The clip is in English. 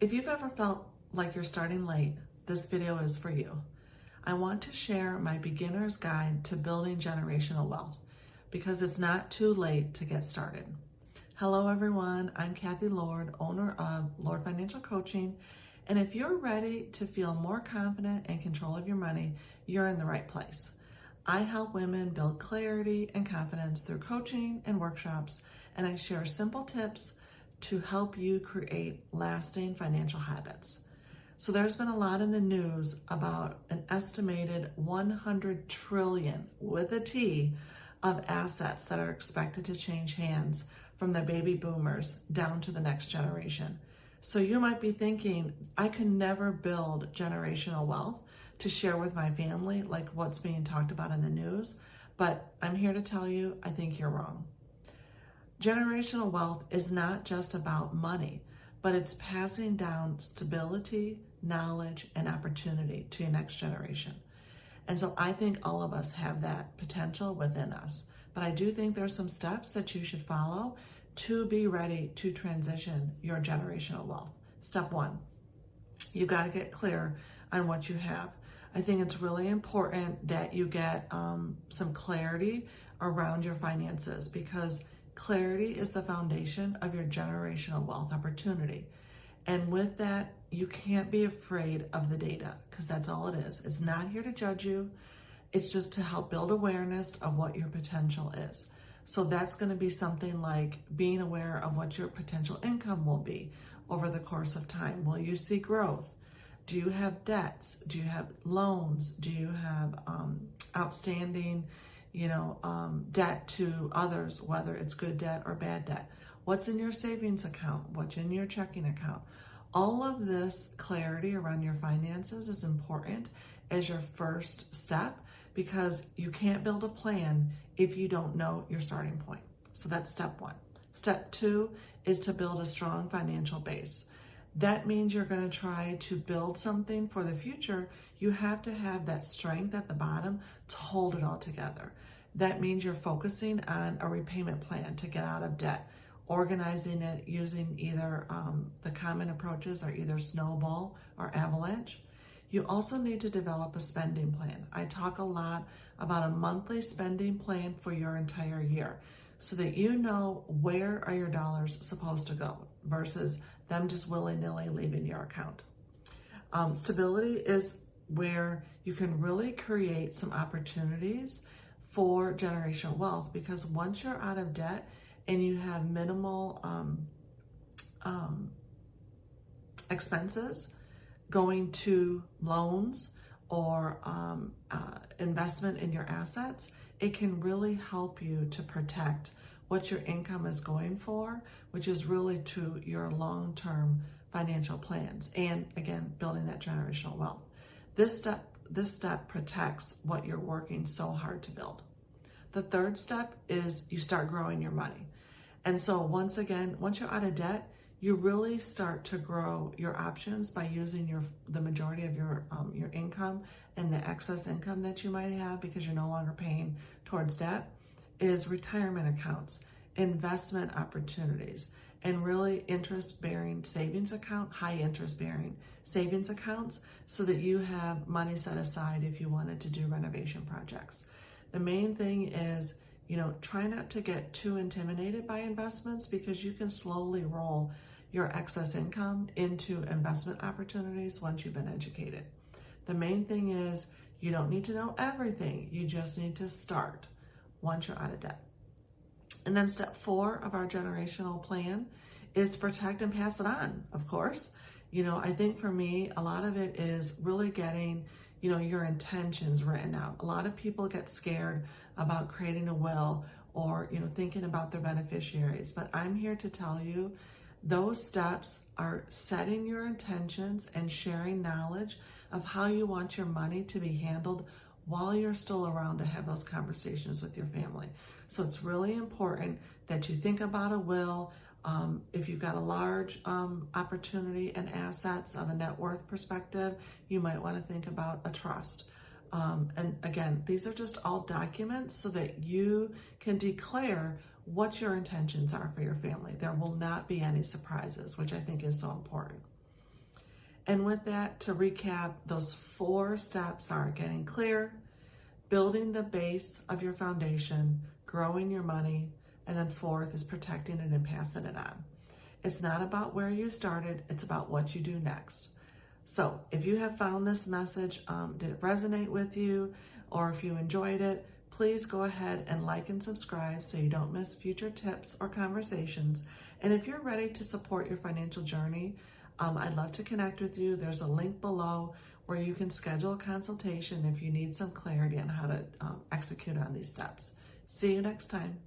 If you've ever felt like you're starting late, this video is for you. I want to share my beginner's guide to building generational wealth because it's not too late to get started. Hello everyone, I'm Kathy Lord, owner of Lord Financial Coaching, and if you're ready to feel more confident and control of your money, you're in the right place. I help women build clarity and confidence through coaching and workshops, and I share simple tips to help you create lasting financial habits. So there's been a lot in the news about an estimated 100 trillion with a T of assets that are expected to change hands from the baby boomers down to the next generation. So you might be thinking, I can never build generational wealth to share with my family like what's being talked about in the news, but I'm here to tell you, I think you're wrong. Generational wealth is not just about money, but it's passing down stability, knowledge, and opportunity to your next generation. And so I think all of us have that potential within us. But I do think there's some steps that you should follow to be ready to transition your generational wealth. Step one, you got to get clear on what you have. I think it's really important that you get some clarity around your finances, because clarity is the foundation of your generational wealth opportunity. And with that, you can't be afraid of the data, because that's all it is. It's not here to judge you. It's just to help build awareness of what your potential is. So that's going to be something like being aware of what your potential income will be over the course of time. Will you see growth? Do you have debts? Do you have loans? Do you have outstanding debt to others, whether it's good debt or bad debt? What's in your savings account? What's in your checking account? All of this clarity around your finances is important as your first step, because you can't build a plan if you don't know your starting point. So that's step one. Step two is to build a strong financial base. That means you're going to try to build something for the future. You have to have that strength at the bottom to hold it all together. That means you're focusing on a repayment plan to get out of debt, organizing it using either the common approaches are either snowball or avalanche. You also need to develop a spending plan. I talk a lot about a monthly spending plan for your entire year so that you know where are your dollars supposed to go versus them just willy-nilly leaving your account. Stability is where you can really create some opportunities for generational wealth, because once you're out of debt and you have minimal expenses going to loans or investment in your assets, it can really help you to protect what your income is going for, which is really to your long-term financial plans. And again, building that generational wealth. This step protects what you're working so hard to build. The third step is you start growing your money. And so once you're out of debt, you really start to grow your options by using the majority of your income and the excess income that you might have, because you're no longer paying towards debt, is retirement accounts, investment opportunities, and really interest-bearing savings account, high interest-bearing savings accounts, so that you have money set aside if you wanted to do renovation projects. The main thing is, try not to get too intimidated by investments, because you can slowly roll your excess income into investment opportunities once you've been educated. The main thing is you don't need to know everything. You just need to start once you're out of debt. And then step 4 of our generational plan is to protect and pass it on, of course. I think for me, a lot of it is really getting your intentions written out. A lot of people get scared about creating a will or, thinking about their beneficiaries. But I'm here to tell you, those steps are setting your intentions and sharing knowledge of how you want your money to be handled while you're still around to have those conversations with your family. So it's really important that you think about a will. If you've got a large opportunity and assets of a net worth perspective, you might want to think about a trust. And again, these are just all documents so that you can declare what your intentions are for your family. There will not be any surprises, which I think is so important. And with that, to recap, those 4 steps are getting clear, building the base of your foundation, growing your money, and then 4th is protecting it and passing it on. It's not about where you started, it's about what you do next. So if you have found this message, did it resonate with you, or if you enjoyed it, please go ahead and like and subscribe so you don't miss future tips or conversations. And if you're ready to support your financial journey, I'd love to connect with you. There's a link below where you can schedule a consultation if you need some clarity on how to execute on these steps. See you next time.